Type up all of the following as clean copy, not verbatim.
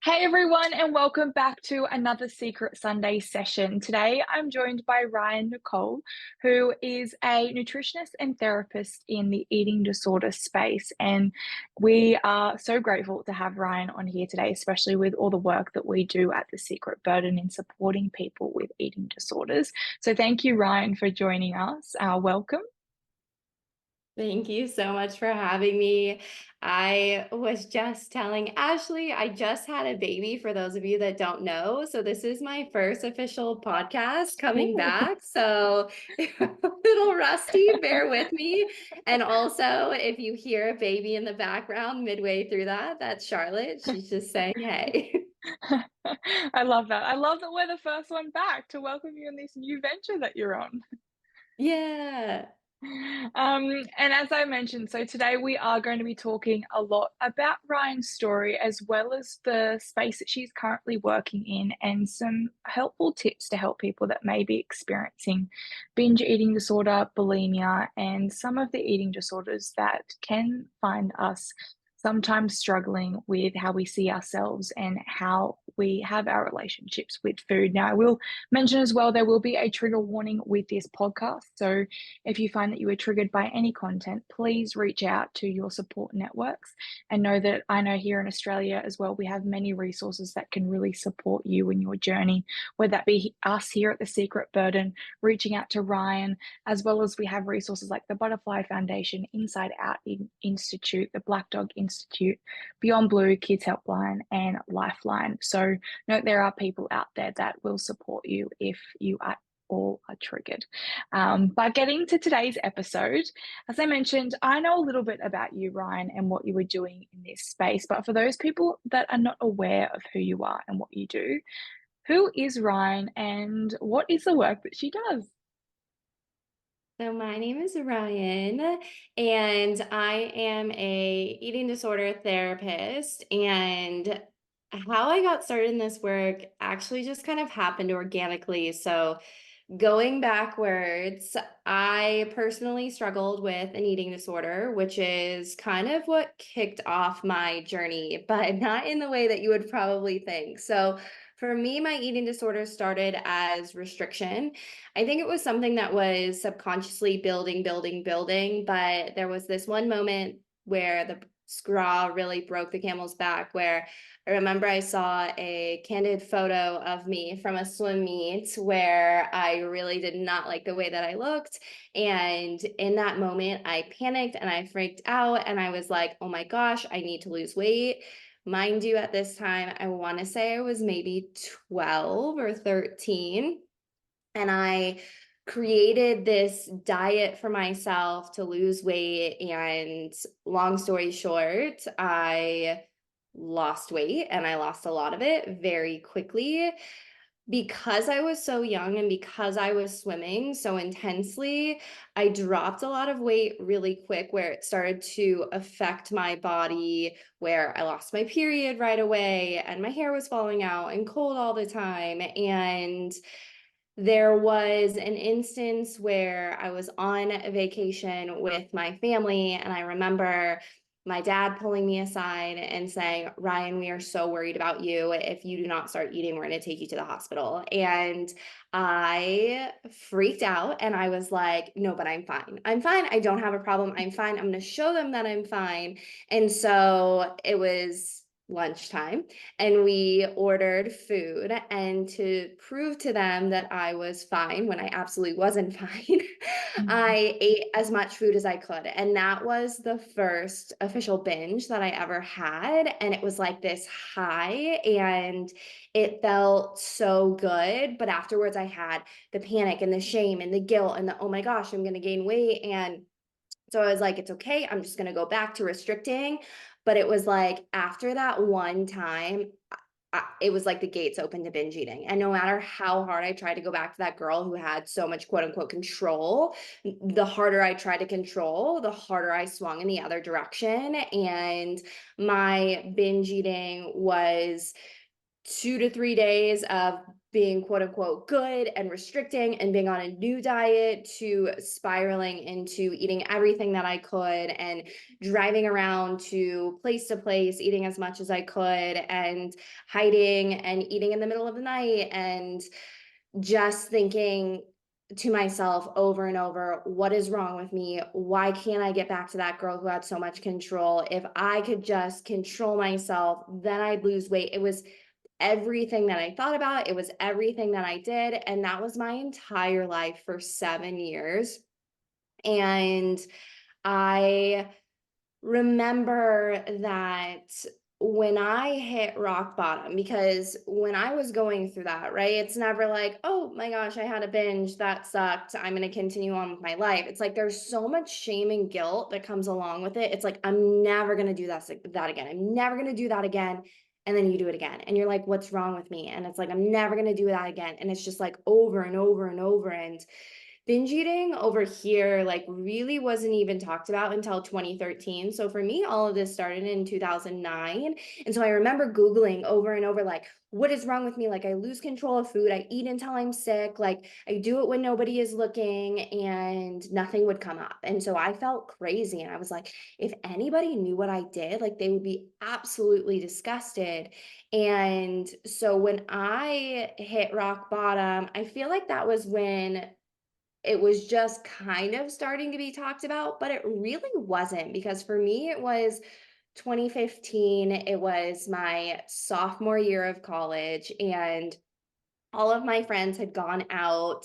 Hey everyone, and welcome back to another Secret Sunday session. Today I'm joined by Ryann Nicole, who is a nutritionist and therapist in the eating disorder space. And we are so grateful to have Ryann on here today, especially with all the work that we do at The Secret Burden in supporting people with eating disorders. So thank you, Ryann, for joining us. Welcome. Thank you so much for having me. I was just telling Ashley, I just had a baby for those of you that don't know. So this is my first official podcast coming Ooh. back. So a little rusty, bear with me. And also, if you hear a baby in the background midway through that, that's Charlotte. She's just saying, hey. I love that. I love that we're the first one back to welcome you in this new venture that you're on. Yeah. And as I mentioned, so today we are going to be talking a lot about Ryan's story as well as the space that she's currently working in and some helpful tips to help people that may be experiencing binge eating disorder, bulimia, and some of the eating disorders that can find us sometimes struggling with how we see ourselves and how we have our relationships with food. Now, I will mention as well, there will be a trigger warning with this podcast. So if you find that you are triggered by any content, please reach out to your support networks and know that I know here in Australia as well, we have many resources that can really support you in your journey, whether that be us here at The Secret Burden, reaching out to Ryann, as well as we have resources like the Butterfly Foundation, Inside Out Institute, the Black Dog Institute, Beyond Blue, Kids Helpline, and Lifeline. So note there are people out there that will support you if you are all are triggered. But getting to today's episode, as I mentioned, I know a little bit about you, Ryann, and what you were doing in this space. But for those people that are not aware of who you are and what you do, who is Ryann and what is the work that she does? So my name is Ryan, and I am a eating disorder therapist. And how I got started in this work actually just kind of happened organically. So going backwards, I personally struggled with an eating disorder, which is kind of what kicked off my journey, but not in the way that you would probably think. So for me, my eating disorder started as restriction. I think it was something that was subconsciously building, but there was this one moment where the straw really broke the camel's back, where I remember I saw a candid photo of me from a swim meet where I really did not like the way that I looked. And in that moment, I panicked and I freaked out and I was like, oh my gosh, I need to lose weight. Mind you, at this time, I want to say I was maybe 12 or 13. And I created this diet for myself to lose weight. And long story short, I lost weight and I lost a lot of it very quickly because I was so young and because I was swimming so intensely. I dropped a lot of weight really quick, where it started to affect my body, where I lost my period right away and my hair was falling out and cold all the time. And there was an instance where I was on a vacation with my family, and I remember my dad pulling me aside and saying, Ryan, we are so worried about you. If you do not start eating, we're going to take you to the hospital. And I freaked out and I was like, no, but I'm fine. I'm fine. I don't have a problem. I'm fine. I'm going to show them that I'm fine. And so it was lunchtime and we ordered food, and to prove to them that I was fine when I absolutely wasn't fine, Mm. I ate as much food as I could. And that was the first official binge that I ever had. And it was like this high and it felt so good. But afterwards, I had the panic and the shame and the guilt and the, oh my gosh, I'm going to gain weight. And so I was like, it's okay. I'm just going to go back to restricting. But it was like after that one time, it was like the gates opened to binge eating. And no matter how hard I tried to go back to that girl who had so much quote unquote control, the harder I tried to control, the harder I swung in the other direction. And my binge eating was 2 to 3 days of being quote unquote good and restricting and being on a new diet to spiraling into eating everything that I could and driving around to place, eating as much as I could and hiding and eating in the middle of the night and just thinking to myself over and over, what is wrong with me? Why can't I get back to that girl who had so much control? If I could just control myself, then I'd lose weight. It was everything that I thought about. It was everything that I did. And that was my entire life for 7 years. And I remember that when I hit rock bottom, because when I was going through that, right, it's never like, oh my gosh, I had a binge, that sucked, I'm going to continue on with my life. It's like there's so much shame and guilt that comes along with it. It's like, I'm never going to do that again. I'm never going to do that again. And then you do it again. And you're like, what's wrong with me? And it's like, I'm never going to do that again. And it's just like over and over and over. And binge eating over here like really wasn't even talked about until 2013. So for me, all of this started in 2009. And so I remember Googling over and over, like, what is wrong with me? Like, I lose control of food. I eat until I'm sick. Like, I do it when nobody is looking, and nothing would come up. And so I felt crazy. And I was like, if anybody knew what I did, like, they would be absolutely disgusted. And so when I hit rock bottom, I feel like that was when it was just kind of starting to be talked about, but it really wasn't, because for me, it was 2015. It was my sophomore year of college, and all of my friends had gone out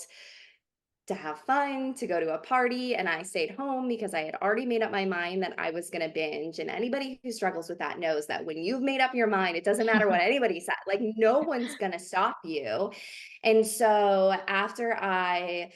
to have fun, to go to a party, and I stayed home because I had already made up my mind that I was going to binge. And anybody who struggles with that knows that when you've made up your mind, it doesn't matter what anybody said, like, no one's going to stop you. And so after I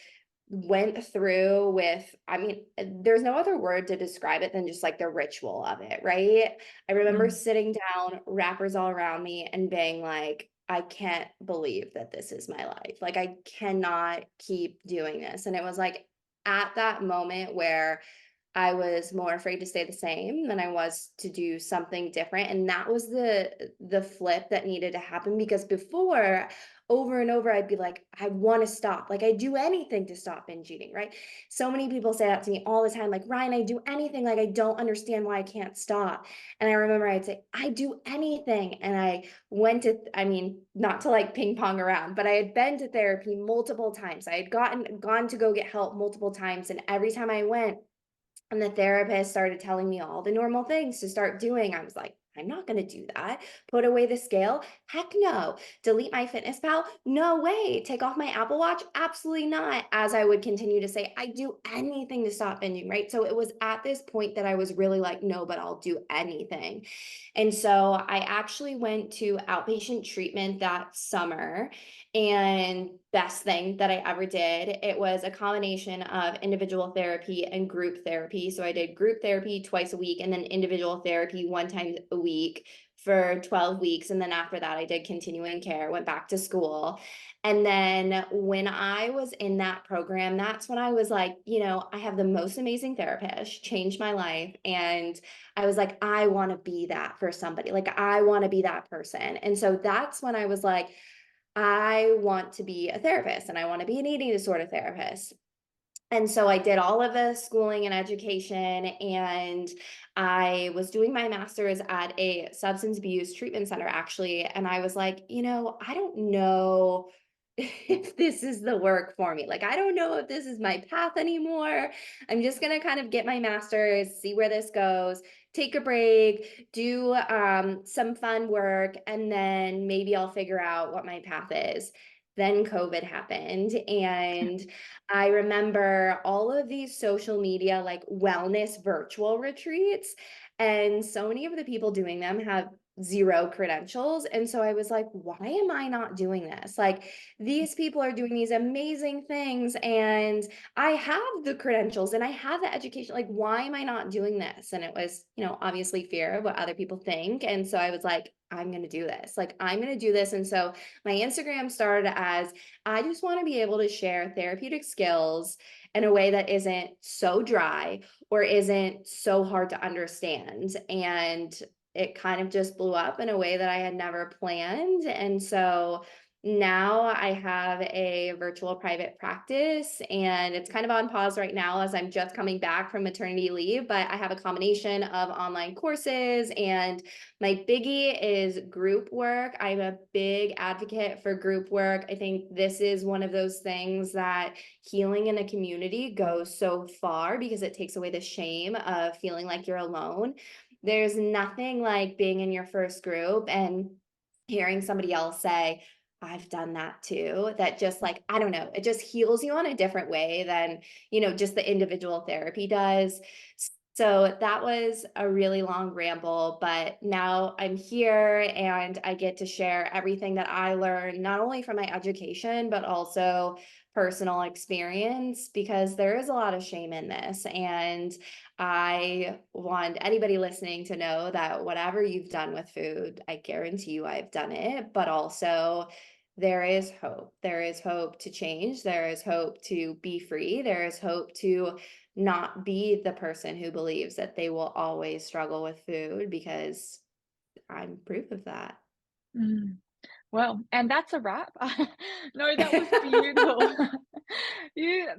went through with, I mean, there's no other word to describe it than just like the ritual of it, right? I remember Mm. sitting down, wrappers all around me, and being like, I can't believe that this is my life. Like, I cannot keep doing this. And it was like at that moment where I was more afraid to stay the same than I was to do something different. And that was the flip that needed to happen, because before, over and over, I'd be like, I want to stop. Like, I do anything to stop binge eating, right? So many people say that to me all the time, like, Ryan, I do anything. Like, I don't understand why I can't stop. And I remember I'd say, I do anything. And I went to, I mean, not to like ping pong around, but I had been to therapy multiple times. I had gone to go get help multiple times. And every time I went, and the therapist started telling me all the normal things to start doing, I was like, I'm not going to do that. Put away the scale? Heck no. Delete my fitness pal? No way. Take off my Apple Watch? Absolutely not. As I would continue to say, I do anything to stop binging, right? So it was at this point that I was really like, no, but I'll do anything. And so I actually went to outpatient treatment that summer, and best thing that I ever did. It was a combination of individual therapy and group therapy. So I did group therapy twice a week and then individual therapy one time a week for 12 weeks. And then after that, I did continuing care, went back to school. And then when I was in that program, that's when I was like, I have the most amazing therapist, changed my life. And I was like, I want to be that for somebody. Like, I want to be that person. And so that's when I was like, I want to be a therapist and I want to be an eating disorder therapist. And so I did all of the schooling and education, and I was doing my master's at a substance abuse treatment center, actually. And I was like, I don't know if this is the work for me. Like, I don't know if this is my path anymore. I'm just going to kind of get my master's, see where this goes, take a break, do some fun work, and then maybe I'll figure out what my path is. Then COVID happened, and I remember all of these social media, like wellness virtual retreats, and so many of the people doing them have zero credentials. And so I was like, why am I not doing this? Like, these people are doing these amazing things, and I have the credentials and I have the education. Like, why am I not doing this? And it was, obviously fear of what other people think. And so I was like, I'm going to do this. Like, I'm going to do this. And so my Instagram started as, I just want to be able to share therapeutic skills in a way that isn't so dry or isn't so hard to understand. And it kind of just blew up in a way that I had never planned. And so now I have a virtual private practice, and it's kind of on pause right now as I'm just coming back from maternity leave, but I have a combination of online courses, and my biggie is group work. I'm a big advocate for group work. I think this is one of those things that healing in a community goes so far because it takes away the shame of feeling like you're alone. There's nothing like being in your first group and hearing somebody else say, I've done that too. That just like, I don't know, it just heals you on a different way than, just the individual therapy does. So that was a really long ramble, but now I'm here and I get to share everything that I learned, not only from my education, but also personal experience, because there is a lot of shame in this. And I want anybody listening to know that whatever you've done with food, I guarantee you I've done it, but also there is hope. There is hope to change. There is hope to be free. There is hope to not be the person who believes that they will always struggle with food, because I'm proof of that. Mm. Well, and that's a wrap. No, that was beautiful.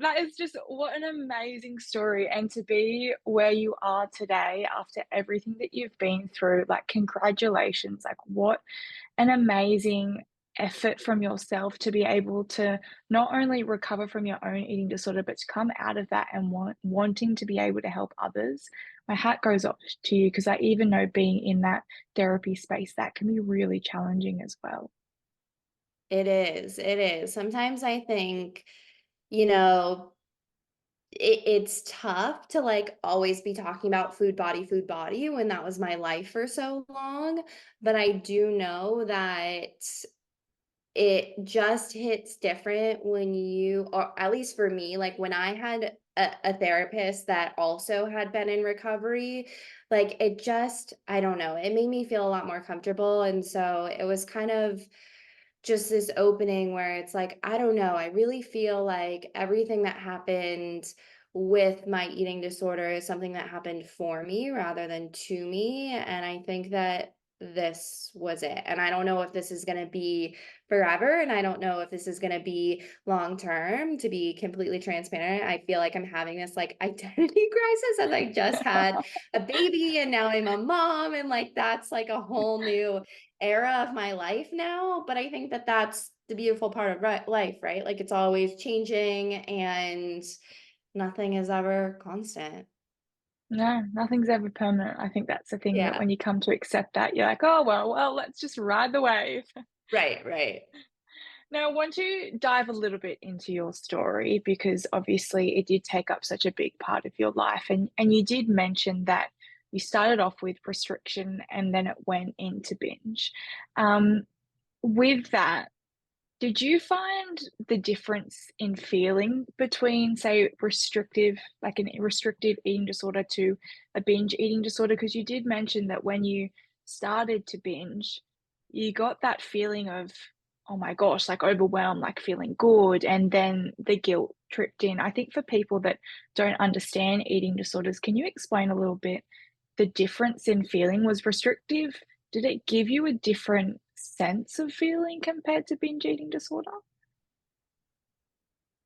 That is just what an amazing story. And to be where you are today after everything that you've been through, like, congratulations. Like, what an amazing effort from yourself to be able to not only recover from your own eating disorder, but to come out of that and wanting to be able to help others. My hat goes off to you because I even know being in that therapy space, that can be really challenging as well. It is. It is. Sometimes I think, you know, it's tough to like always be talking about food body when that was my life for so long. But I do know that it just hits different when you, or at least for me, like when I had a therapist that also had been in recovery, like it just, I don't know, it made me feel a lot more comfortable. And so it was kind of just this opening where it's like, I don't know, I really feel like everything that happened with my eating disorder is something that happened for me rather than to me. And I think that this was it. And I don't know if this is going to be forever. And I don't know if this is going to be long term, to be completely transparent. I feel like I'm having this like identity crisis as I just had a baby and now I'm a mom. And like that's like a whole new era of my life now. But I think that that's the beautiful part of life, right? Like it's always changing and nothing is ever constant. No, nothing's ever permanent. I think that's the thing that Yeah. when you come to accept that, you're like, oh, well, let's just ride the wave. Right, right. Now, I want to dive a little bit into your story because obviously it did take up such a big part of your life. And you did mention that you started off with restriction and then it went into binge. Um, with that, did you find the difference in feeling between, say, like an restrictive eating disorder to a binge eating disorder? Because you did mention that when you started to binge, you got that feeling of, oh my gosh, like overwhelmed, like feeling good, and then the guilt tripped in. I think for people that don't understand eating disorders, can you explain a little bit the difference in feeling? Was restrictive, did it give you a different sense of feeling compared to binge eating disorder?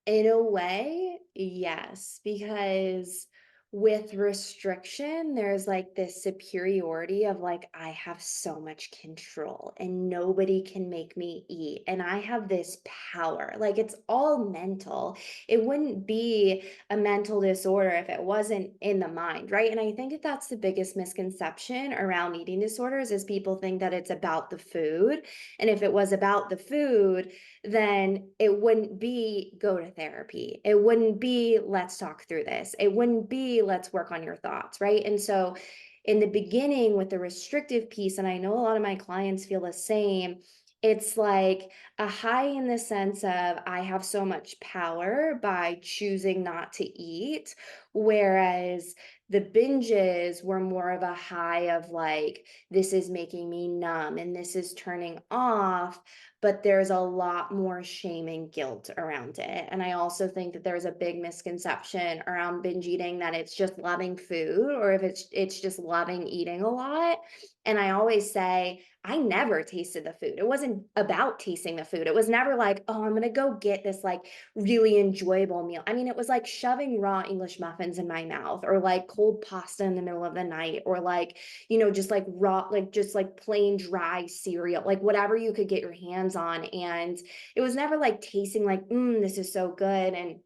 In a way, yes, because with restriction, there's like this superiority of like, I have so much control and nobody can make me eat. And I have this power. Like it's all mental. It wouldn't be a mental disorder if it wasn't in the mind, right? And I think that that's the biggest misconception around eating disorders is people think that it's about the food. And if it was about the food, then it wouldn't be go to therapy. It wouldn't be let's talk through this. It wouldn't be let's work on your thoughts, right? And so in the beginning with the restrictive piece, and I know a lot of my clients feel the same, it's like a high in the sense of I have so much power by choosing not to eat. Whereas The binges were more of a high of like, this is making me numb and this is turning off, but there's a lot more shame and guilt around it. And I also think that there's a big misconception around binge eating that it's just loving food or if it's just loving eating a lot. And I always say, I never tasted the food. It wasn't about tasting the food. It was never like, oh, I'm going to go get this like really enjoyable meal. I mean, it was like shoving raw English muffins in my mouth or like cold pasta in the middle of the night or like, just like raw, like just like plain dry cereal, like whatever you could get your hands on. And it was never like tasting like, this is so good. And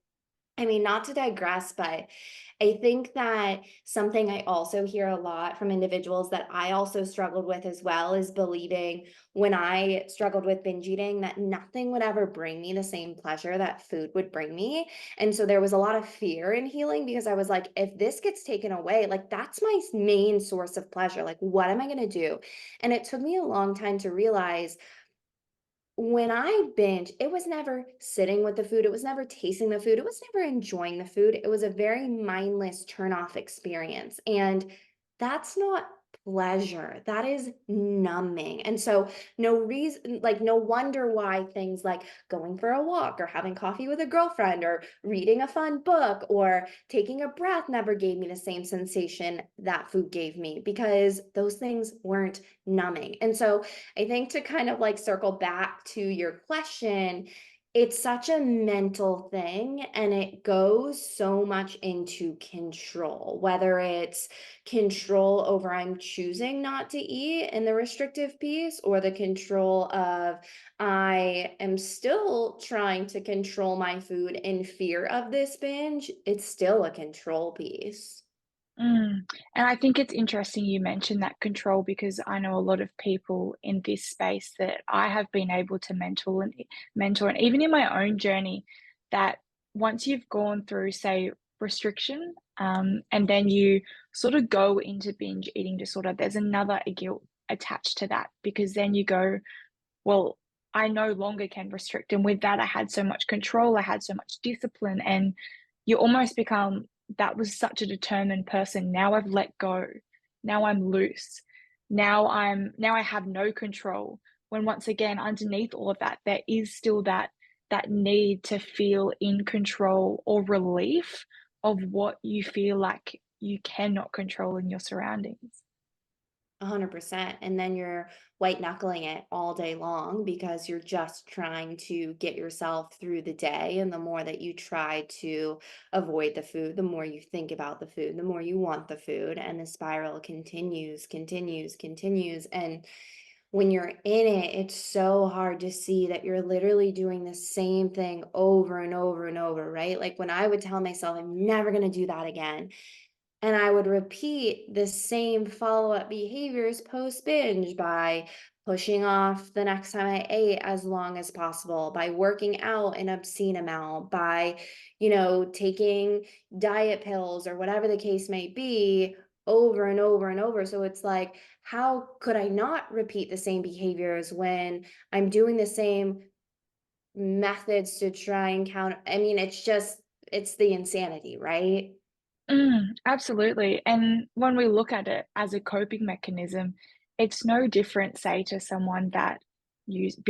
I mean, not to digress, but I think that something I also hear a lot from individuals that I also struggled with as well is believing when I struggled with binge eating that nothing would ever bring me the same pleasure that food would bring me. And so there was a lot of fear in healing because I was like, if this gets taken away, like that's my main source of pleasure. Like, what am I going to do? And it took me a long time to realize when I binge, it was never sitting with the food, it was never tasting the food, it was never enjoying the food. It was a very mindless turn off experience. And that's not pleasure. That is numbing. And so no reason, like no wonder why things like going for a walk or having coffee with a girlfriend or reading a fun book or taking a breath never gave me the same sensation that food gave me because those things weren't numbing. And so I think to kind of like circle back to your question, it's such a mental thing and it goes so much into control, whether it's control over I'm choosing not to eat in the restrictive piece or the control of I am still trying to control my food in fear of this binge. It's still a control piece. Mm. And I think it's interesting you mentioned that control because I know a lot of people in this space that I have been able to mentor, and even in my own journey, that once you've gone through, say, restriction, and then you sort of go into binge eating disorder, there's another guilt attached to that because then you go, well, I no longer can restrict. And with that, I had so much control, I had so much discipline, and you almost become that was such a determined person. Now I've let go. Now I'm loose. Now I have no control. When once again, underneath all of that, there is still that need to feel in control or relief of what you feel like you cannot control in your surroundings. 100%. And then you're white knuckling it all day long because you're just trying to get yourself through the day. And the more that you try to avoid the food, the more you think about the food, the more you want the food. And the spiral continues, continues, continues. And when you're in it, it's so hard to see that you're literally doing the same thing over and over and over, right? Like when I would tell myself, I'm never going to do that again. And I would repeat the same follow-up behaviors post-binge by pushing off the next time I ate as long as possible, by working out an obscene amount, by, taking diet pills or whatever the case may be over and over and over. So it's like, how could I not repeat the same behaviors when I'm doing the same methods to try and counter? I mean, it's the insanity, right? Absolutely. And when we look at it as a coping mechanism, it's no different, say, to someone that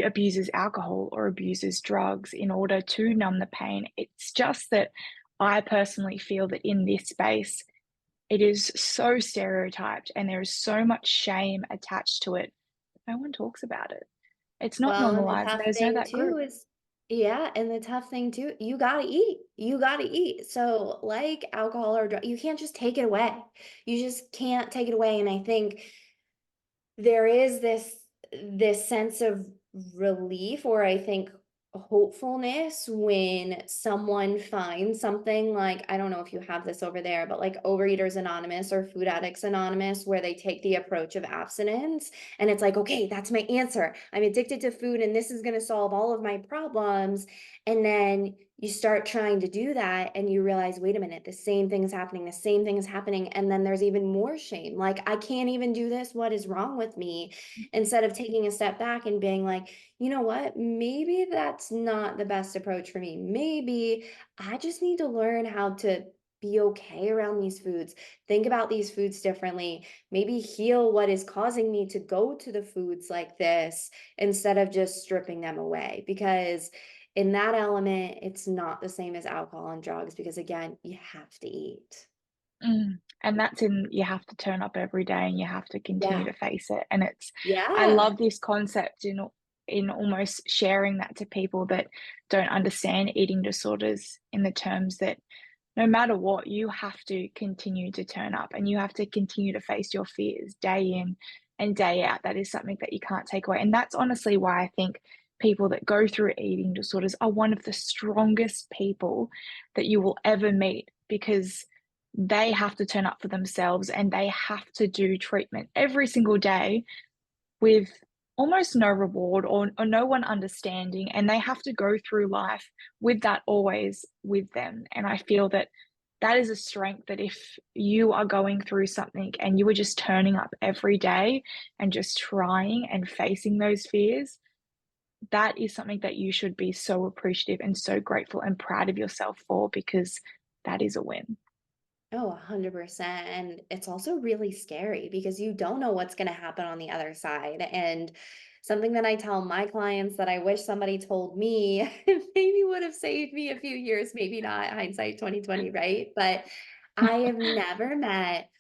abuses alcohol or abuses drugs in order to numb the pain. It's just that I personally feel that in this space, it is so stereotyped and there is so much shame attached to it. No one talks about it. It's not Well, and the normalized. tough There's no thing that group. too is yeah, and the tough thing too, you gotta eat. You gotta eat. So, like alcohol or drug, you can't just take it away. You just can't take it away. And I think there is this sense of relief or I think hopefulness when someone finds something like I don't know if you have this over there but like Overeaters Anonymous or Food Addicts Anonymous where they take the approach of abstinence and it's like okay that's my answer, I'm addicted to food and this is going to solve all of my problems. And then you start trying to do that and you realize, wait a minute, the same thing is happening, the same thing is happening. And then there's even more shame. Like, I can't even do this. What is wrong with me? Instead of taking a step back and being like, you know what? Maybe that's not the best approach for me. Maybe I just need to learn how to be okay around these foods. Think about these foods differently. Maybe heal what is causing me to go to the foods like this instead of just stripping them away. Because in that element, it's not the same as alcohol and drugs because, again, you have to eat. And that's in you have to turn up every day and you have to continue Yeah. to face it, and it's I Yeah. love this concept in almost sharing that to people that don't understand eating disorders in the terms that no matter what, you have to continue to turn up and you have to continue to face your fears day in and day out. That is something that you can't take away. And that's honestly why I think people that go through eating disorders are one of the strongest people that you will ever meet because they have to turn up for themselves and they have to do treatment every single day with almost no reward or no one understanding. And they have to go through life with that always with them. And I feel that that is a strength that if you are going through something and you are just turning up every day and just trying and facing those fears, that is something that you should be so appreciative and so grateful and proud of yourself for because that is a win. Oh, 100%. And it's also really scary because you don't know what's going to happen on the other side. And something that I tell my clients that I wish somebody told me maybe would have saved me a few years, maybe not hindsight 2020, right? But I have never met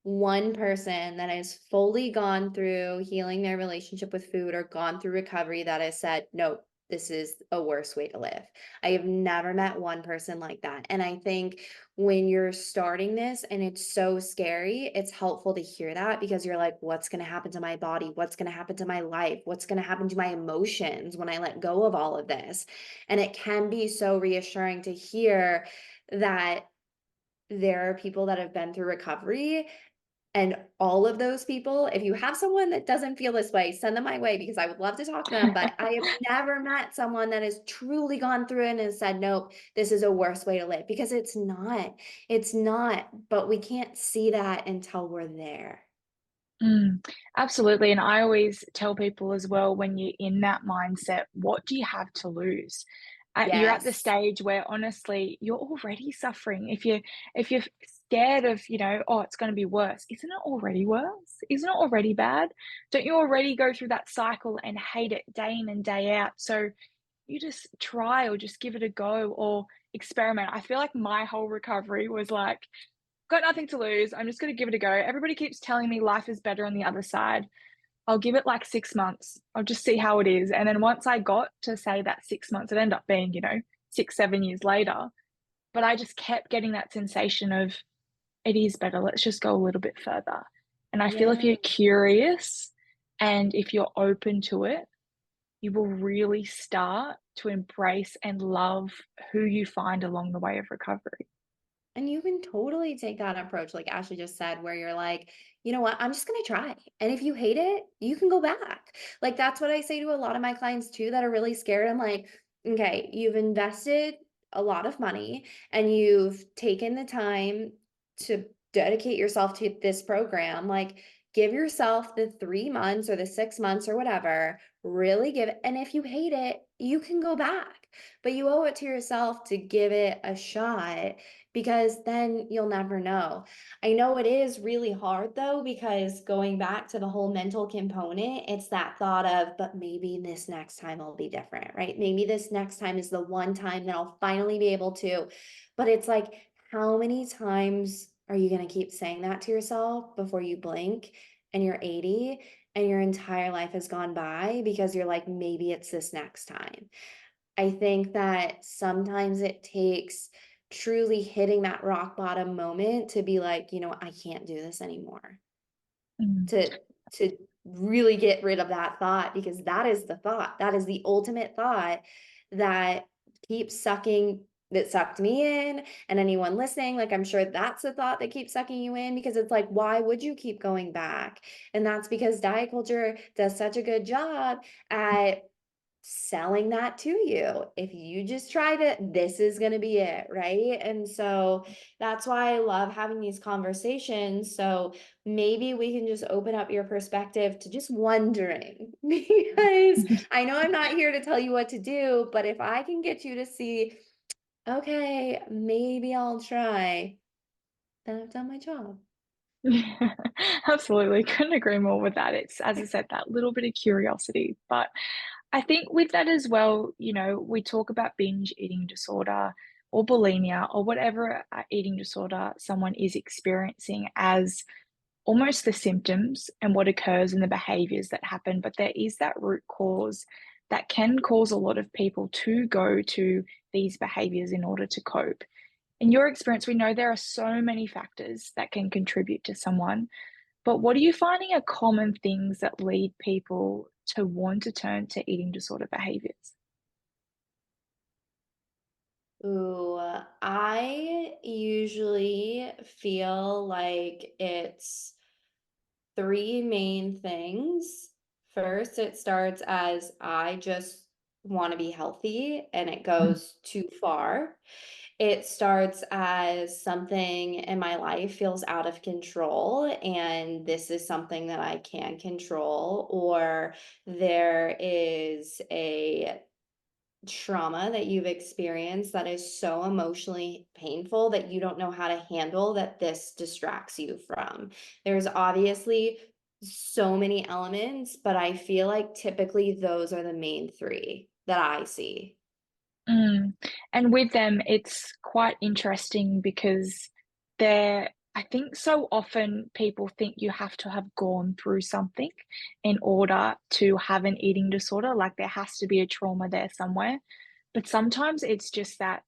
one person that has fully gone through healing their relationship with food or gone through recovery that has said, no, this is a worse way to live. I have never met one person like that. And I think when you're starting this and it's so scary, it's helpful to hear that because you're like, what's going to happen to my body? What's going to happen to my life? What's going to happen to my emotions when I let go of all of this? And it can be so reassuring to hear that there are people that have been through recovery and all of those people, if you have someone that doesn't feel this way, send them my way because I would love to talk to them. But I have never met someone that has truly gone through it and has said, nope, this is a worse way to live because it's not. It's not. But we can't see that until we're there. Absolutely. And I always tell people as well when you're in that mindset, what do you have to lose? You're at the Yes. stage where honestly you're already suffering. If you're scared of, oh, it's going to be worse, isn't it already worse? Isn't it already bad? Don't you already go through that cycle and hate it day in and day out? So you just try or just give it a go or experiment. I feel like my whole recovery was like, got nothing to lose. I'm just going to give it a go. Everybody keeps telling me life is better on the other side. I'll give it like 6 months. I'll just see how it is. And then once I got to say that 6 months, it ended up being, 6, 7 years later. But I just kept getting that sensation of it is better. Let's just go a little bit further. And I feel if Yeah. you're curious and if you're open to it, you will really start to embrace and love who you find along the way of recovery. And you can totally take that approach, like Ashley just said, where you're like, you know what, I'm just going to try. And if you hate it, you can go back. Like, that's what I say to a lot of my clients too that are really scared. I'm like, okay, you've invested a lot of money and you've taken the time to dedicate yourself to this program. Like, give yourself the 3 months or the 6 months or whatever, really give it. And if you hate it, you can go back, but you owe it to yourself to give it a shot because then you'll never know. I know it is really hard though, because going back to the whole mental component, it's that thought of, but maybe this next time will be different, right? Maybe this next time is the one time that I'll finally be able to. But it's like, how many times are you going to keep saying that to yourself before you blink and you're 80 and your entire life has gone by because you're like, maybe it's this next time? I think that sometimes it takes truly hitting that rock bottom moment to be like, you know, I can't do this anymore. Mm. To to really get rid of that thought because that is the thought. That is the ultimate thought that keeps sucking that sucked me in and anyone listening, like I'm sure that's the thought that keeps sucking you in because it's like, why would you keep going back? And that's because diet culture does such a good job at selling that to you. If you just tried it, this is going to be it, right? And so that's why I love having these conversations. So maybe we can just open up your perspective to just wondering because I know I'm not here to tell you what to do, but if I can get you to see, okay, maybe I'll try. then I've done my job. Yeah, absolutely. Couldn't agree more with that. It's, as I said, that little bit of curiosity. But I think with that as well, we talk about binge eating disorder or bulimia or whatever eating disorder someone is experiencing as almost the symptoms and what occurs and the behaviors that happen. But there is that root cause that can cause a lot of people to go to these behaviors in order to cope. In your experience, we know there are so many factors that can contribute to someone, but what are you finding are common things that lead people to want to turn to eating disorder behaviors? Ooh, I usually feel like it's three main things. First, it starts as I just want to be healthy and it Mm, goes too far. It starts as something in my life feels out of control, and this is something that I can control, or there is a trauma that you've experienced that is so emotionally painful that you don't know how to handle that this distracts you from. There's obviously so many elements, but I feel like typically those are the main three that I see. mm. And with them, it's quite interesting because I think so often people think you have to have gone through something in order to have an eating disorder, like there has to be a trauma there somewhere. But sometimes it's just that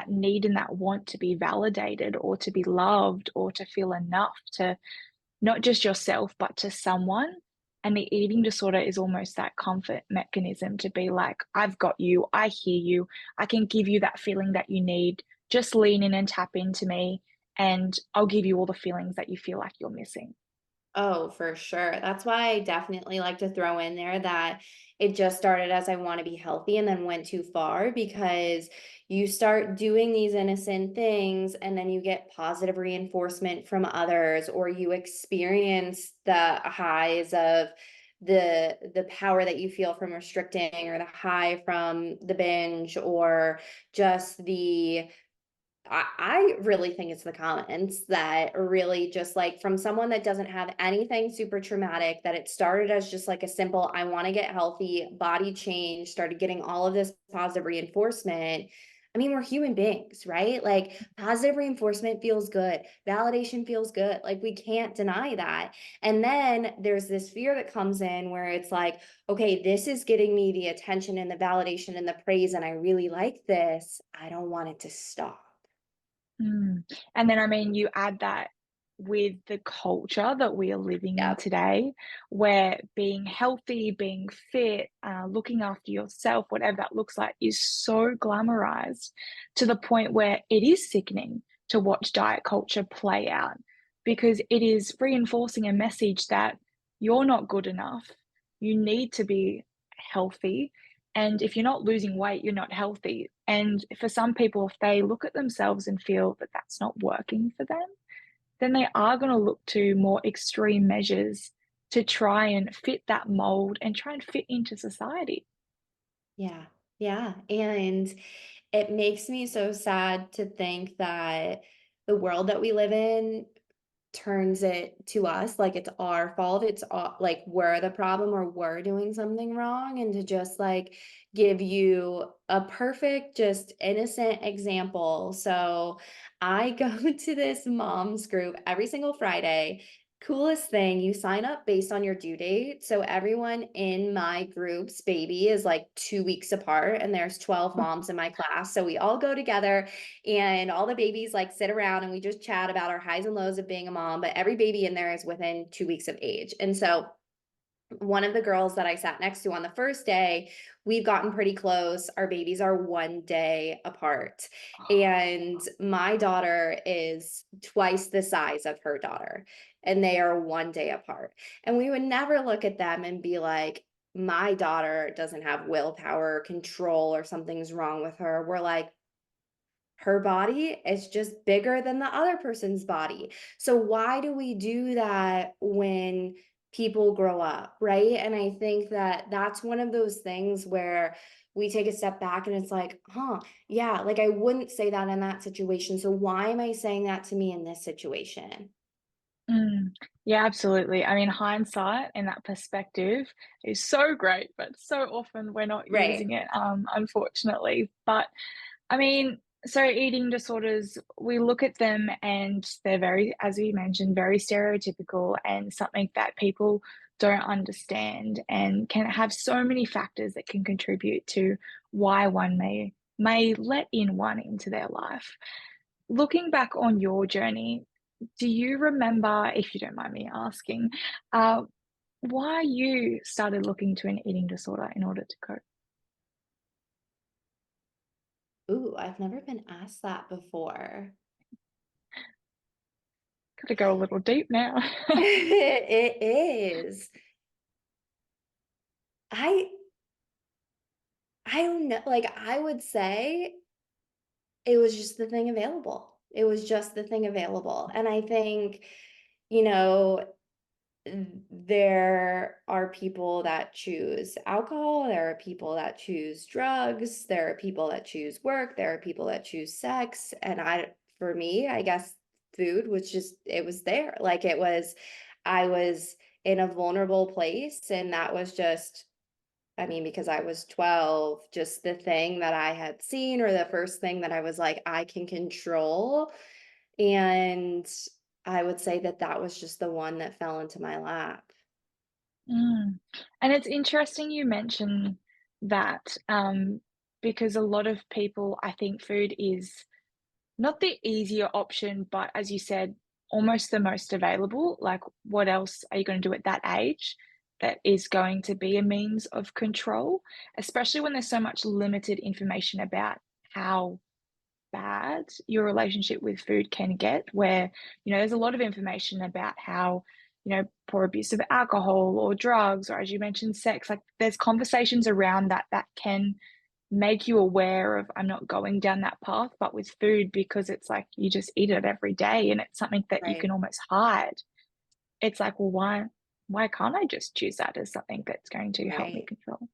need and that want to be validated or to be loved or to feel enough to not just yourself, but to someone. And the eating disorder is almost that comfort mechanism to be like, I've got you, I hear you, I can give you that feeling that you need. Just lean in and tap into me, and I'll give you all the feelings that you feel like you're missing. Oh, for sure. That's why I definitely like to throw in there that it just started as I want to be healthy and then went too far because you start doing these innocent things and then you get positive reinforcement from others, or you experience the highs of the power that you feel from restricting, or the high from the binge, or just the I really think it's the comments that really just like from someone that doesn't have anything super traumatic, that it started as just like a simple, I want to get healthy, body change, started getting all of this positive reinforcement. I mean, we're human beings, right? Like positive reinforcement feels good, validation feels good. Like we can't deny that. And then there's this fear that comes in where it's like, okay, this is getting me the attention and the validation and the praise, and I really like this. I don't want it to stop. Mm. And then, I mean, you add that with the culture that we are living in Yep. today, where being healthy, being fit, looking after yourself, whatever that looks like, is so glamorized to the point where it is sickening to watch diet culture play out because it is reinforcing a message that you're not good enough. You need to be healthy, and if you're not losing weight, you're not healthy. And for some people, if they look at themselves and feel that that's not working for them, then they are going to look to more extreme measures to try and fit that mold and try and fit into society. Yeah. Yeah. And it makes me so sad to think that the world that we live in turns it to us like it's our fault. It's all, like we're the problem or we're doing something wrong. And to just like give you a perfect, just innocent example. So I go to this mom's group every single Friday. Coolest thing, you sign up based on your due date. So everyone in my group's baby is like 2 weeks apart, and there's 12 moms in my class. So we all go together and all the babies like sit around and we just chat about our highs and lows of being a mom, but every baby in there is within 2 weeks of age. And so one of the girls that I sat next to on the first day, we've gotten pretty close. Our babies are 1 day apart. And my daughter is twice the size of her daughter, and they are 1 day apart. And we would never look at them and be like, my daughter doesn't have willpower or control or something's wrong with her. We're like, her body is just bigger than the other person's body. So why do we do that when people grow up, right? And I think that that's one of those things where we take a step back and it's like, huh, yeah, like I wouldn't say that in that situation. So why am I saying that to me in this situation? Mm. Yeah, absolutely. I mean, hindsight and that perspective is so great, but so often we're not Right. using it, unfortunately. But I mean, so eating disorders, we look at them and they're very, as we mentioned, very stereotypical and something that people don't understand and can have so many factors that can contribute to why one may let in one into their life. Looking back on your journey, do you remember, if you don't mind me asking, uh, why you started looking to an eating disorder in order to cope? Ooh, I've never been asked that before. Gotta go a little deep now. It is. I I don't know. Like I would say it was just the thing available. It was just the thing available. And I think, you know, there are people that choose alcohol, there are people that choose drugs, there are people that choose work, there are people that choose sex, and for me, I guess food was just it was there. Like it was I was in a vulnerable place and that was just I mean, because I was 12, just the thing that I had seen or the first thing that I was like, I can control. And I would say that that was just the one that fell into my lap. Mm. And it's interesting you mention that, because a lot of people, I think food is not the easier option, but as you said, almost the most available. Like, what else are you going to do at that age that is going to be a means of control, especially when there's so much limited information about how bad your relationship with food can get, where, there's a lot of information about how, poor abuse of alcohol or drugs, or as you mentioned, sex, like there's conversations around that that can make you aware of I'm not going down that path. But with food, because it's like you just eat it every day and it's something that you can Right. almost hide, it's like, well, why can't I just choose that as something that's going to help me Right. control?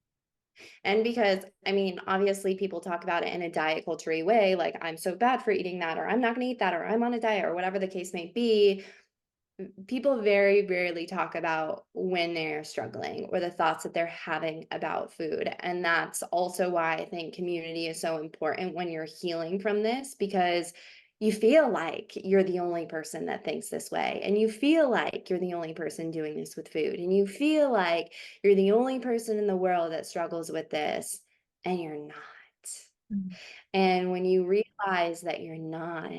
And because, I mean, obviously people talk about it in a diet culture way, like I'm so bad for eating that, or I'm not going to eat that, or I'm on a diet, or whatever the case may be. People very rarely talk about when they're struggling or the thoughts that they're having about food. And that's also why I think community is so important when you're healing from this, because you feel like you're the only person that thinks this way. And you feel like you're the only person doing this with food. And you feel like you're the only person in the world that struggles with this. And you're not. Mm, And when you realize that you're not,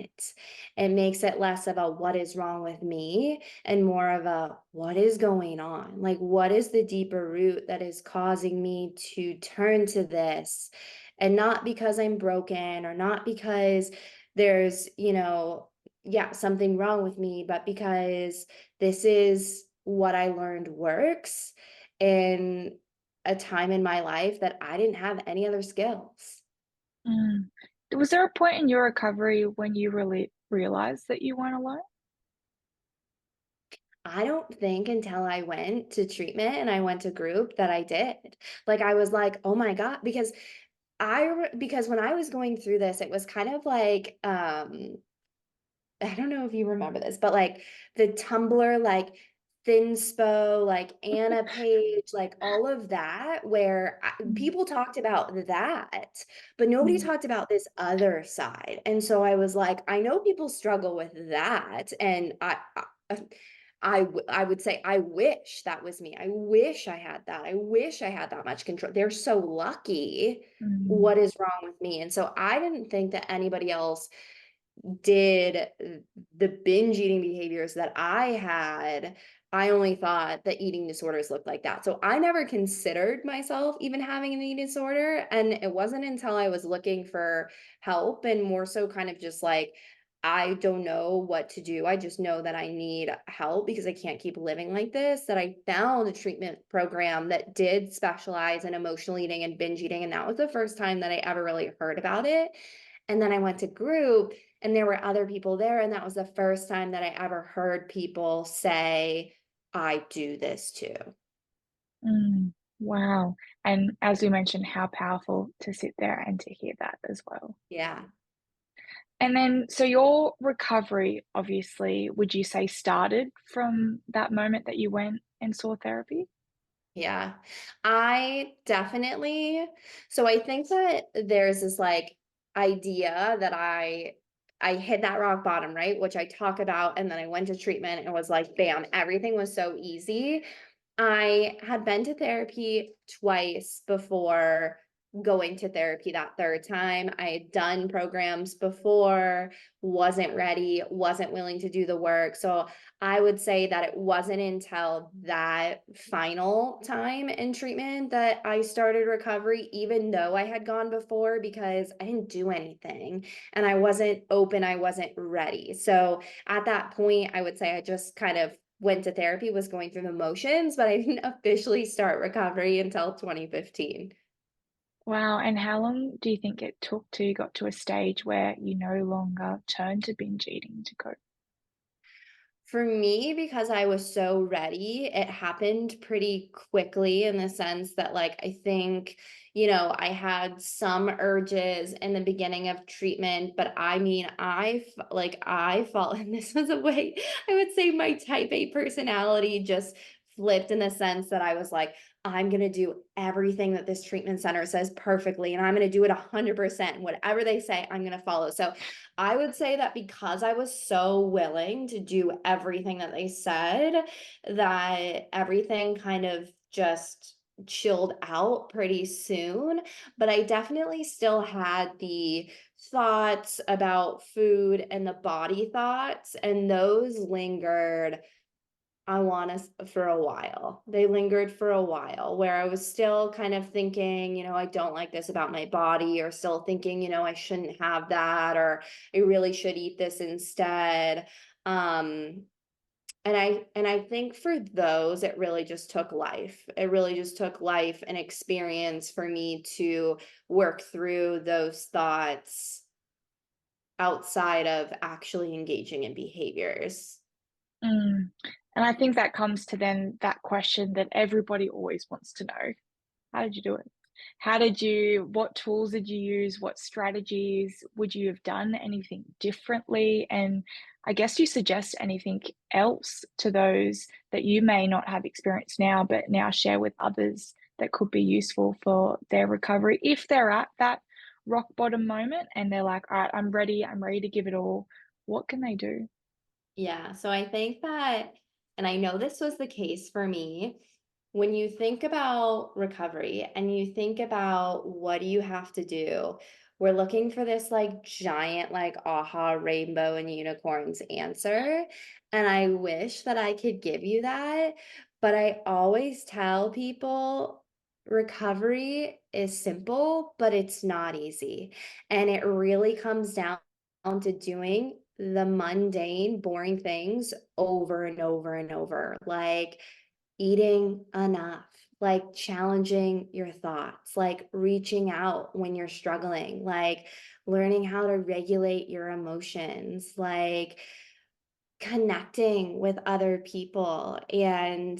it makes it less of a what is wrong with me and more of a what is going on? Like, what is the deeper root that is causing me to turn to this? And not because I'm broken or not because there's, yeah, something wrong with me, but because this is what I learned works in a time in my life that I didn't have any other skills. mm. Was there a point in your recovery when you really realized that you weren't alone? I don't think until I went to treatment and I went to group that I did. Like I was like, "Oh my god," because because when I was going through this, it was kind of like I don't know if you remember this, but like the Tumblr, like Thinspo, like Anna Page, like all of that, where Mm, people talked about that, but nobody mm, talked about this other side. And so I was like, I know people struggle with that, and I would say I wish that was me. I wish I had that. I wish I had that much control. They're so lucky. What mm, is wrong with me? And so I didn't think that anybody else did the binge eating behaviors that I had. I only thought that eating disorders looked like that. So I never considered myself even having an eating disorder. And it wasn't until I was looking for help and more so kind of just like, I don't know what to do. I just know that I need help because I can't keep living like this. That I found a treatment program that did specialize in emotional eating and binge eating. And that was the first time that I ever really heard about it. And then I went to group and there were other people there. And that was the first time that I ever heard people say, I do this too. mm. Wow. And as we mentioned, how powerful to sit there and to hear that as well. Yeah. And then, so your recovery, obviously, would you say started from that moment that you went and saw therapy? Yeah. I definitely so I think that there's this like idea that I hit that rock bottom, right? Which I talk about, and then I went to treatment and was like, bam, everything was so easy. I had been to therapy twice before going to therapy that third time. I had done programs before, wasn't ready, wasn't willing to do the work. So I would say that it wasn't until that final time in treatment that I started recovery, even though I had gone before, because I didn't do anything and I wasn't open, I wasn't ready. So at that point, I would say I just kind of went to therapy, was going through the motions, but I didn't officially start recovery until 2015. Wow. And how long do you think it took till you got to a stage where you no longer turned to binge eating to cope? For me, because I was so ready, it happened pretty quickly in the sense that, like, I think, I had some urges in the beginning of treatment, but I mean, I fall, and this was a way I would say my type A personality just flipped in the sense that I was like, I'm going to do everything that this treatment center says perfectly, and I'm going to do it 100%. Whatever they say, I'm going to follow. So I would say that because I was so willing to do everything that they said, that everything kind of just chilled out pretty soon. But I definitely still had the thoughts about food and the body thoughts, and those lingered I want us for a while. They lingered for a while where I was still kind of thinking, I don't like this about my body, or still thinking, I shouldn't have that, or I really should eat this instead. Um, and I think for those, it really just took life. It really just took life and experience for me to work through those thoughts outside of actually engaging in behaviors. Mm. And I think that comes to then that question that everybody always wants to know. How did you do it? What tools did you use? What strategies? Would you have done anything differently? And I guess you suggest anything else to those that you may not have experienced now, but now share with others that could be useful for their recovery if they're at that rock bottom moment and they're like, all right, I'm ready to give it all. What can they do? Yeah, so I think that, and I know this was the case for me, when you think about recovery and you think about what do you have to do, we're looking for this like giant, like aha, rainbow and unicorns answer. And I wish that I could give you that. But I always tell people recovery is simple, but it's not easy. And it really comes down to doing the mundane, boring things over and over and over, like eating enough, like challenging your thoughts, like reaching out when you're struggling, like learning how to regulate your emotions, like connecting with other people. And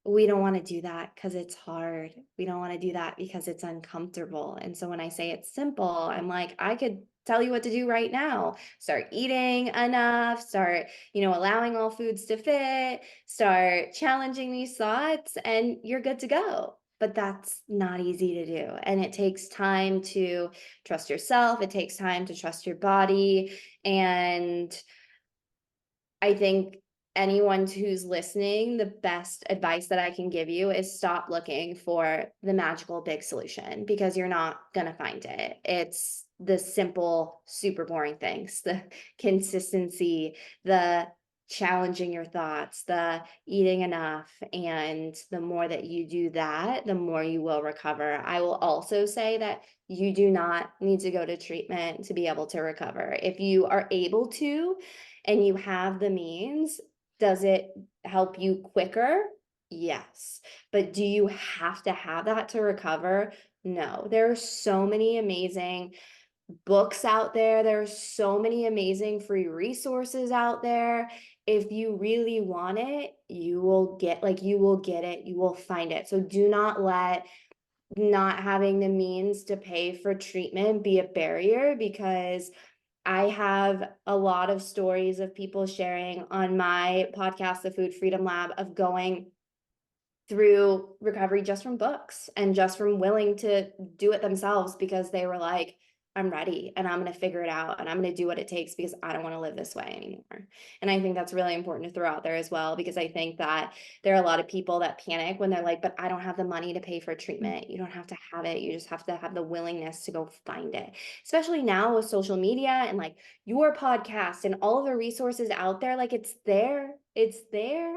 we don't want to do that because it's hard. We don't want to do that because it's uncomfortable. And so when I say it's simple, I'm like, I could tell you what to do right now. Start eating enough, start, allowing all foods to fit, start challenging these thoughts, and you're good to go. But that's not easy to do. And it takes time to trust yourself, it takes time to trust your body. And I think anyone who's listening, the best advice that I can give you is stop looking for the magical big solution, because you're not going to find it. It's the simple, super boring things, the consistency, the challenging your thoughts, the eating enough. And the more that you do that, the more you will recover. I will also say that you do not need to go to treatment to be able to recover. If you are able to, and you have the means, does it help you quicker? Yes. But do you have to have that to recover? No. There are so many amazing books out there. There are so many amazing free resources out there. if you really want it, you will get you will get it, you will find it. So do not let not having the means to pay for treatment be a barrier, because I have a lot of stories of people sharing on my podcast, The Food Freedom Lab, of going through recovery just from books and just from willing to do it themselves because they were like, I'm ready and I'm going to figure it out and I'm going to do what it takes because I don't want to live this way anymore. And I think that's really important to throw out there as well, because I think that there are a lot of people that panic when they're like, but I don't have the money to pay for treatment. You don't have to have it. You just have to have the willingness to go find it. Especially now with social media and like your podcast and all of the resources out there, like it's there. It's there.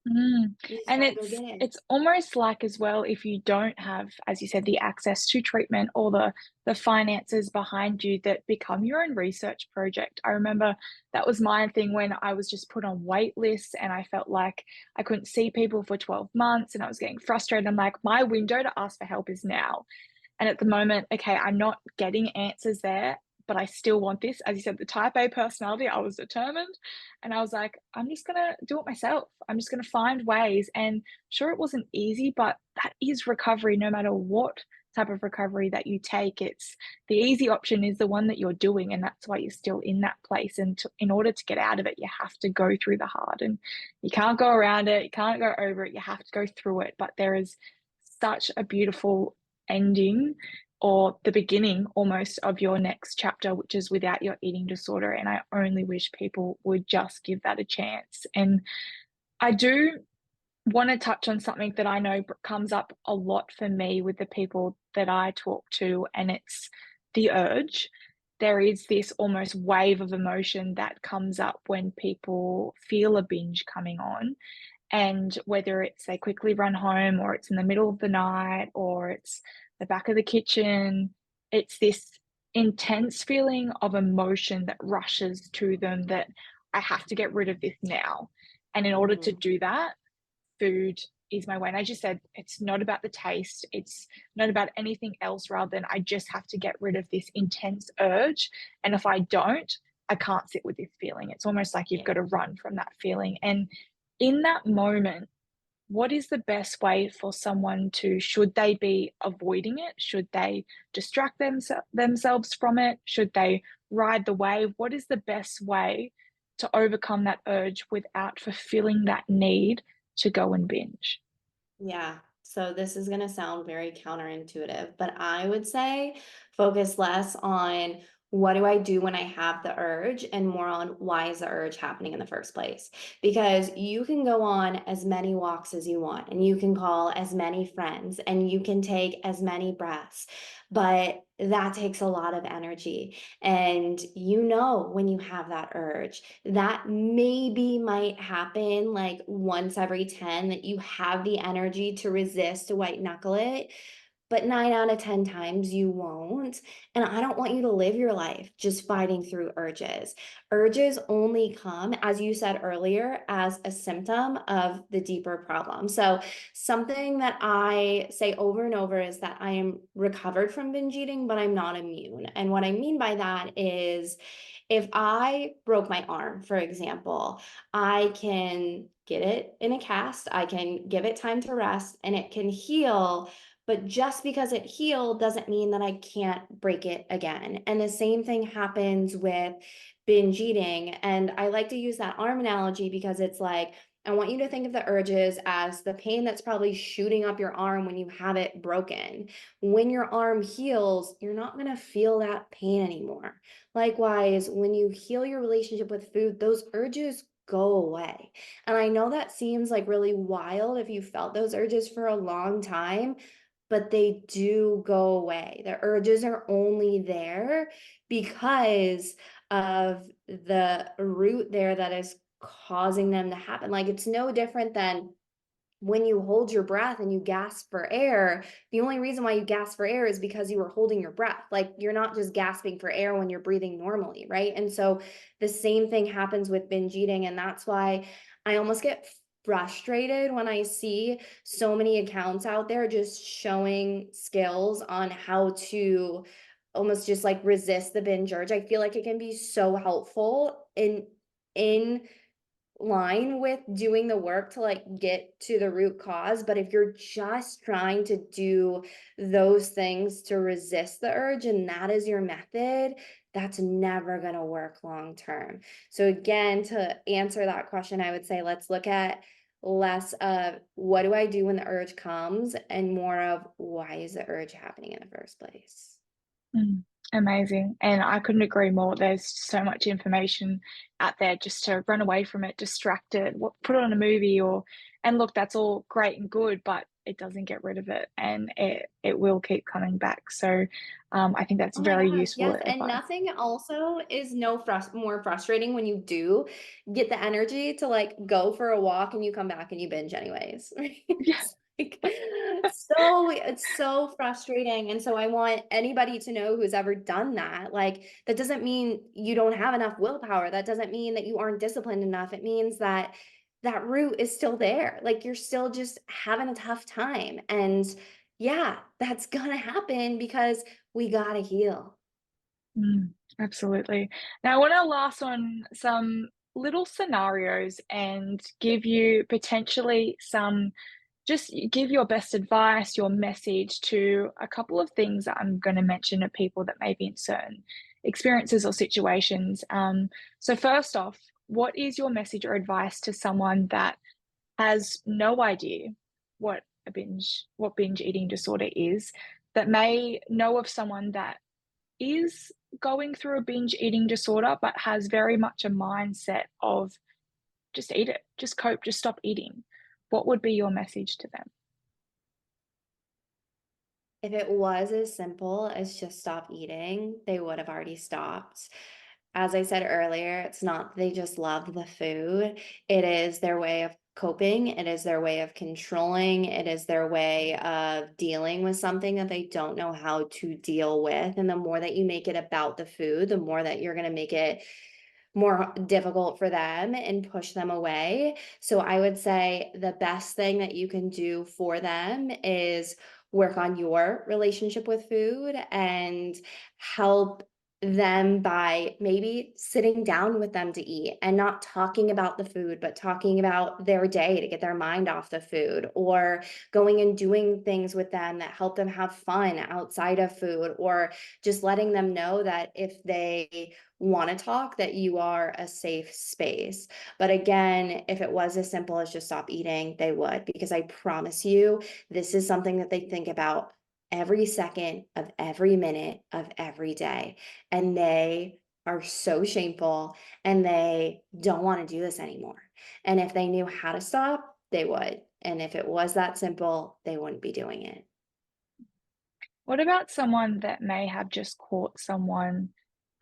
Mm. You just And got to go get it. it's almost like as well, if you don't have, as you said, the access to treatment or the finances behind you, that become your own research project. I remember that was my thing when I was just put on wait lists and I felt like I couldn't see people for 12 months and I was getting frustrated. I'm like, my window to ask for help is now. And at the moment, okay, I'm not getting answers there, but I still want this. As you said, the type A personality, I was determined. And I was like, I'm just going to do it myself. I'm just going to find ways. And sure, it wasn't easy, but that is recovery no matter what type of recovery that you take. It's the easy option is the one that you're doing. And that's why you're still in that place. And in order to get out of it, you have to go through the hard. And you can't go around it. You can't go over it. You have to go through it. But there is such a beautiful ending or the beginning almost of your next chapter, which is without your eating disorder. And I only wish people would just give that a chance. And I do want to touch on something that I know comes up a lot for me with the people that I talk to, and it's the urge. There is this almost wave of emotion that comes up when people feel a binge coming on. And whether it's they quickly run home or it's in the middle of the night or it's the back of the kitchen, it's this intense feeling of emotion that rushes to them that I have to get rid of this now. And in order to Mhm. do that, food is my way. And as you said, it's not about the taste, it's not about anything else, rather than I just have to get rid of this intense urge. And if I don't, I can't sit with this feeling. It's almost like you've Yeah. got to run from that feeling. And in that moment, what is the best way for someone to, should they be avoiding it? Should they distract themselves from it? Should they ride the wave? What is the best way to overcome that urge without fulfilling that need to go and binge? Yeah. So this is going to sound very counterintuitive, but I would say focus less on what do I do when I have the urge and more on why is the urge happening in the first place? Because you can go on as many walks as you want and you can call as many friends and you can take as many breaths, but that takes a lot of energy. And you know, when you have that urge, that maybe might happen like once every 10 that you have the energy to resist to white knuckle it, but 9 out of 10 times you won't. And I don't want you to live your life just fighting through urges. Urges only come, as you said earlier, as a symptom of the deeper problem. So, something that I say over and over is that I am recovered from binge eating, but I'm not immune. And what I mean by that is if I broke my arm, for example, I can get it in a cast, I can give it time to rest, and it can heal. But just because it healed doesn't mean that I can't break it again. And the same thing happens with binge eating. And I like to use that arm analogy because it's like, I want you to think of the urges as the pain that's probably shooting up your arm when you have it broken. When your arm heals, you're not going to feel that pain anymore. Likewise, when you heal your relationship with food, those urges go away. And I know that seems like really wild if you felt those urges for a long time, but they do go away. The urges are only there because of the root there that is causing them to happen. Like it's no different than when you hold your breath and you gasp for air, the only reason why you gasp for air is because you were holding your breath. Like you're not just gasping for air when you're breathing normally, right? And so the same thing happens with binge eating. And that's why I almost get frustrated when I see so many accounts out there just showing skills on how to almost just like resist the binge urge. I feel like it can be so helpful in line with doing the work to like get to the root cause. But if you're just trying to do those things to resist the urge and that is your method, that's never going to work long term. So, again, to answer that question, I would say let's look at less of what do I do when the urge comes and more of why is the urge happening in the first place. Mm, amazing. And I couldn't agree more. There's so much information out there just to run away from it, distracted, put on a movie and look, that's all great and good, but it doesn't get rid of it and it will keep coming back. So I think that's Oh my very gosh, useful yes, and advice. nothing also is more frustrating when you do get the energy to, like, go for a walk and you come back and you binge anyways, right? Yeah. It's like, it's so frustrating, and so I want anybody to know who's ever done that, like, that doesn't mean you don't have enough willpower, that doesn't mean that you aren't disciplined enough, it means that that root is still there, like, you're still just having a tough time, and yeah, that's gonna happen because we gotta heal. Mm, absolutely. Now, I want to last on some little scenarios and give you potentially some, just give your best advice, your message to a couple of things that I'm going to mention to people that may be in certain experiences or situations. So, first off, what is your message or advice to someone that has no idea what binge eating disorder is, that may know of someone that is going through a binge eating disorder, but has very much a mindset of just eat it, just cope, just stop eating? What would be your message to them? If it was as simple as just stop eating, they would have already stopped. As I said earlier, it's not they just love the food. It is their way of coping. It is their way of controlling. It is their way of dealing with something that they don't know how to deal with. And the more that you make it about the food, the more that you're going to make it more difficult for them and push them away. So I would say the best thing that you can do for them is work on your relationship with food and help them by maybe sitting down with them to eat and not talking about the food, but talking about their day to get their mind off the food, or going and doing things with them that help them have fun outside of food, or just letting them know that if they want to talk, that you are a safe space. But again, if it was as simple as just stop eating, they would, because I promise you, this is something that they think about every second of every minute of every day. And they are so shameful and they don't want to do this anymore. And if they knew how to stop, they would. And if it was that simple, they wouldn't be doing it. What about someone that may have just caught someone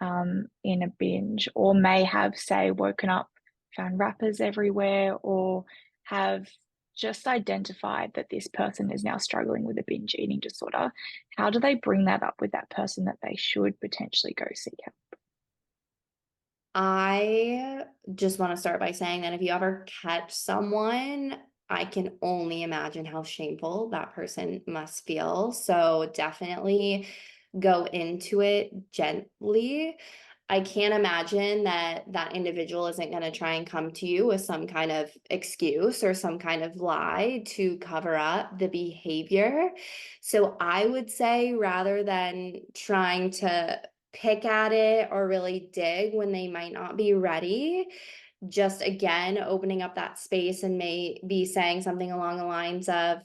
in a binge, or may have, say, woken up, found wrappers everywhere, or have just identified that this person is now struggling with a binge eating disorder? How do they bring that up with that person that they should potentially go seek help? I just want to start by saying that if you ever catch someone, I can only imagine how shameful that person must feel. So definitely go into it gently. I can't imagine that that individual isn't going to try and come to you with some kind of excuse or some kind of lie to cover up the behavior. So I would say rather than trying to pick at it or really dig when they might not be ready, just again opening up that space and may be saying something along the lines of,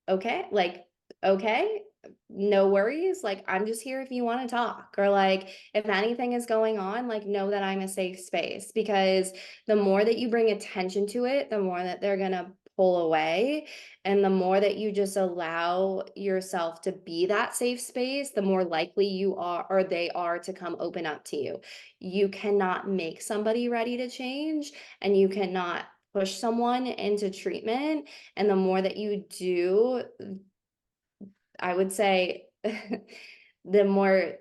okay, like, okay, no worries. Like, I'm just here if you want to talk. Or, like, if anything is going on, like, know that I'm a safe space. Because the more that you bring attention to it, the more that they're going to pull away. And the more that you just allow yourself to be that safe space, the more likely you are or they are to come open up to you. You cannot make somebody ready to change, and you cannot push someone into treatment. And the more that you do, I would say the more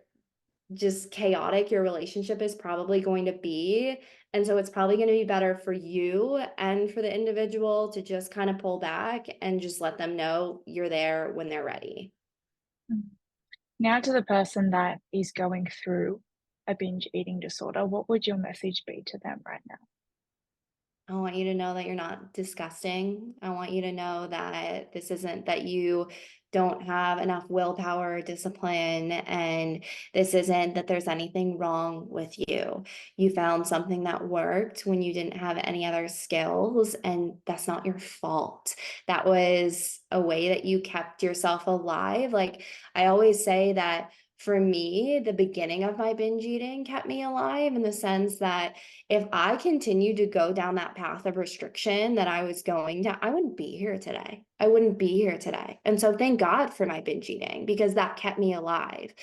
just chaotic your relationship is probably going to be. And so it's probably going to be better for you and for the individual to just kind of pull back and just let them know you're there when they're ready. Mm. Now, to the person that is going through a binge eating disorder, what would your message be to them right now? I want you to know that you're not disgusting. I want you to know that this isn't that you don't have enough willpower or discipline, and this isn't that there's anything wrong with you. You found something that worked when you didn't have any other skills, and that's not your fault. That was a way that you kept yourself alive. Like I always say that for me, the beginning of my binge eating kept me alive in the sense that if I continued to go down that path of restriction that I was going down, I wouldn't be here today. I wouldn't be here today. And so thank God for my binge eating because that kept me alive.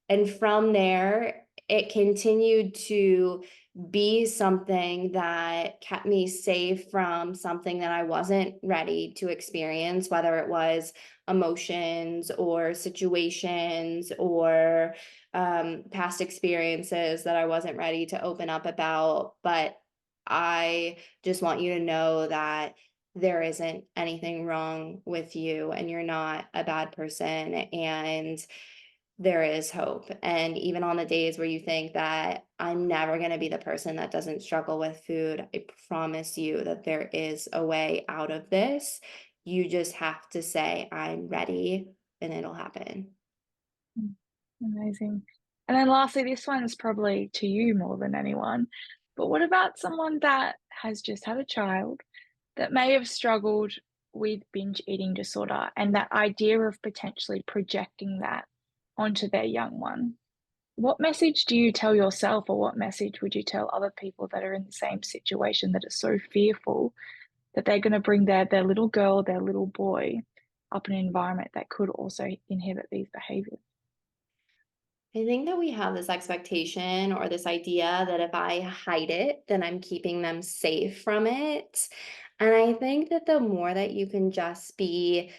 And from there, it continued to be something that kept me safe from something that I wasn't ready to experience, whether it was emotions or situations or past experiences that I wasn't ready to open up about. But I just want you to know that there isn't anything wrong with you and you're not a bad person. And there is hope. And even on the days where you think that I'm never going to be the person that doesn't struggle with food, I promise you that there is a way out of this. You just have to say, I'm ready, and it'll happen. Mm, amazing. And then lastly, this one's probably to you more than anyone, but what about someone that has just had a child that may have struggled with binge eating disorder and that idea of potentially projecting that onto their young one? What message do you tell yourself, or what message would you tell other people that are in the same situation that are so fearful that they're going to bring their little girl, their little boy up in an environment that could also inhibit these behaviors? I think that we have this expectation or this idea that if I hide it, then I'm keeping them safe from it. And I think that the more that you can just be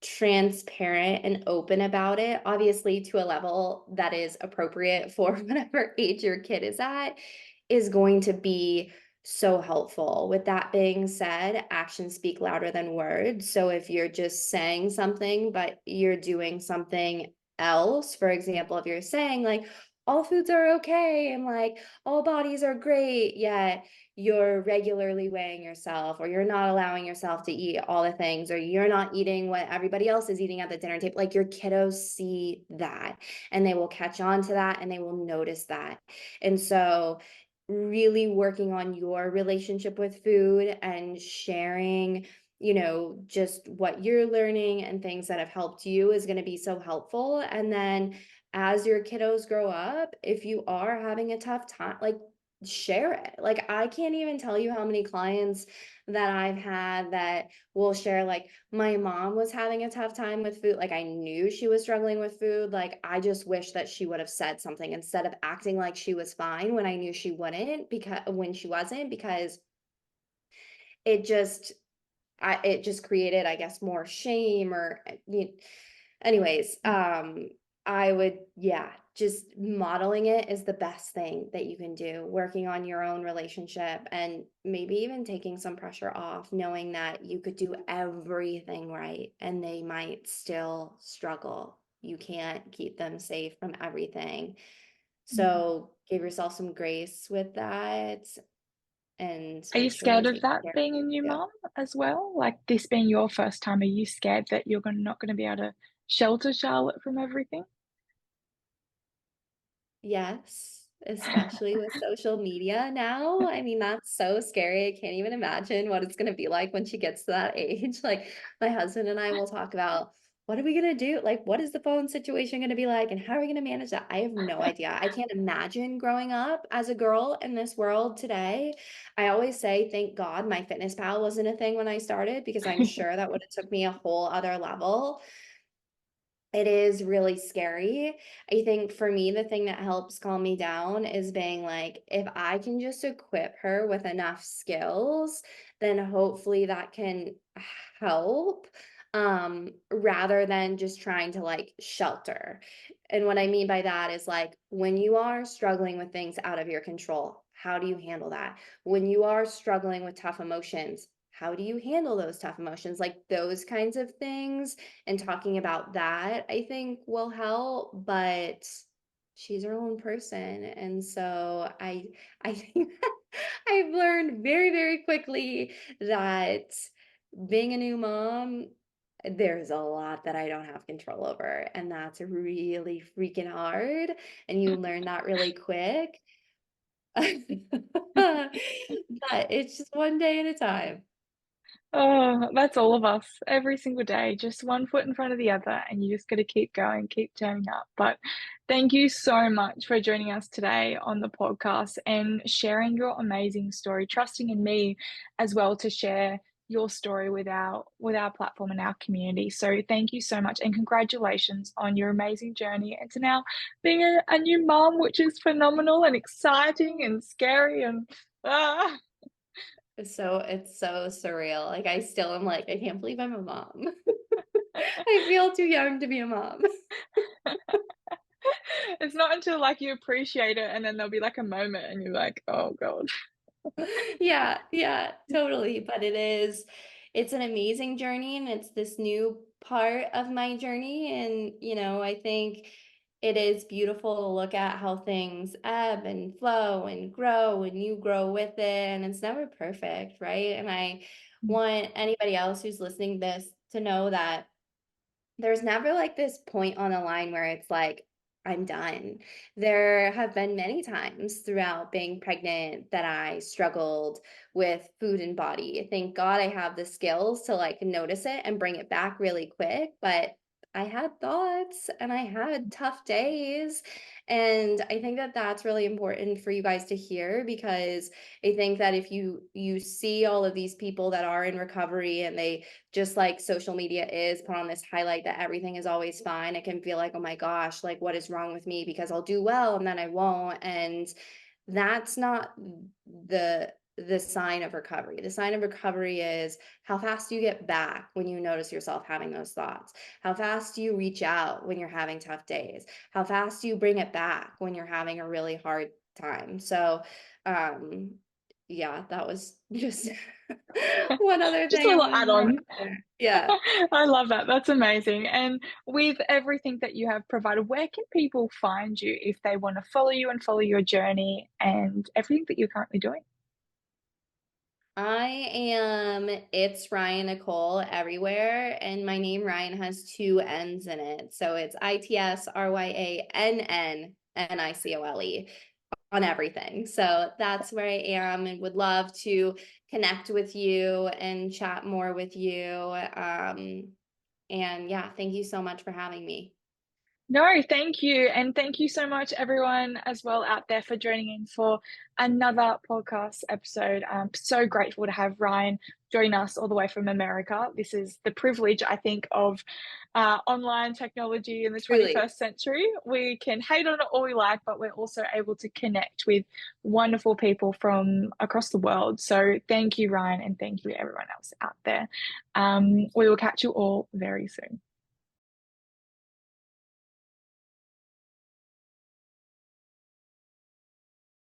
transparent and open about it, obviously to a level that is appropriate for whatever age your kid is going to be so helpful. With that being said, actions speak louder than words. So if you're just saying something, but you're doing something else, for example, if you're saying like, all foods are okay and like all bodies are great, yet you're regularly weighing yourself, or you're not allowing yourself to eat all the things, or you're not eating what everybody else is eating at the dinner table. Like your kiddos see that and they will catch on to that and they will notice that. And so, really working on your relationship with food and sharing, just what you're learning and things that have helped you is going to be so helpful. And then as your kiddos grow up, if you are having a tough time, like share it. Like I can't even tell you how many clients that I've had that will share like my mom was having a tough time with food. Like I knew she was struggling with food. Like I just wish that she would have said something instead of acting like she was fine when I knew she wouldn't, because when she wasn't, because it just it just created, I guess, more shame or anyways, I would, yeah, just modeling it is the best thing that you can do, working on your own relationship and maybe even taking some pressure off, knowing that you could do everything right and they might still struggle. You can't keep them safe from everything. Mhm. So give yourself some grace with that and Are you make sure you're scared of taking that care of being a new you. mum as well? Like this being your first time, are you scared that you're not going to be able to shelter Charlotte from everything? Yes, especially with social media now. I mean, that's so scary. I can't even imagine what it's going to be like when she gets to that age. Like, my husband and I will talk about what are we going to do? Like, what is the phone situation going to be like? And how are we going to manage that? I have no idea. I can't imagine growing up as a girl in this world today. I always say, thank God my fitness pal wasn't a thing when I started because I'm sure that would have took me a whole other level. It is really scary. I think for me, the thing that helps calm me down is being like, if I can just equip her with enough skills, then hopefully that can help, rather than just trying to like shelter. And what I mean by that is like when you are struggling with things out of your control, how do you handle that? When you are struggling with tough emotions, how do you handle those tough emotions? Like those kinds of things, and talking about that I think will help, but she's her own person. And so I think I've learned very, very quickly that being a new mom, there's a lot that I don't have control over, and that's really freaking hard, and you learn that really quick. But it's just one day at a time. Oh, that's all of us every single day, just one foot in front of the other, and you just got to keep going, keep turning up. But thank you so much for joining us today on the podcast and sharing your amazing story, trusting in me as well to share your story with our platform and our community. So thank you so much and congratulations on your amazing journey and to now being a new mom, which is phenomenal and exciting and scary and ah. It's so surreal. Like, I still am like, "I can't believe I'm a mom." I feel too young to be a mom. It's not until, like, you appreciate it and then there'll be, like, a moment and you're like, "Oh god." Yeah, yeah, totally, but it's an amazing journey, and it's this new part of my journey, and, I think it is beautiful to look at how things ebb and flow and grow, and you grow with it, and it's never perfect, right? And I want anybody else who's listening to this to know that there's never like this point on a line where it's like, I'm done. There have been many times throughout being pregnant that I struggled with food and body. Thank God I have the skills to like notice it and bring it back really quick. But I had thoughts and I had tough days. And I think that that's really important for you guys to hear because I think that if you see all of these people that are in recovery and they just like social media is put on this highlight that everything is always fine, it can feel like, oh my gosh, like what is wrong with me because I'll do well and then I won't. And that's not the sign of recovery. The sign of recovery is how fast you get back when you notice yourself having those thoughts. How fast you reach out when you're having tough days. How fast you bring it back when you're having a really hard time. So, um, yeah, that was just one other Just a thing I little wanted to throw add-on. out there. Yeah. I love that, that's amazing, and with everything that you have provided, where can people find you if they wanna follow you and follow your journey and everything that you're currently doing? I am it's Ryann Nicole everywhere, and my name Ryan has 2 N's in it. So it's ITSRYANNNICOLE on everything. So that's where I am and would love to connect with you and chat more with you. And yeah, thank you so much for having me. No, thank you. And thank you so much, everyone, as well out there for joining in for another podcast episode. I'm so grateful to have Ryan join us all the way from America. This is the privilege, I think, of online technology in the Truly. 21st century. We can hate on it all we like, but we're also able to connect with wonderful people from across the world. So thank you, Ryan, and thank you, everyone else out there. We will catch you all very soon.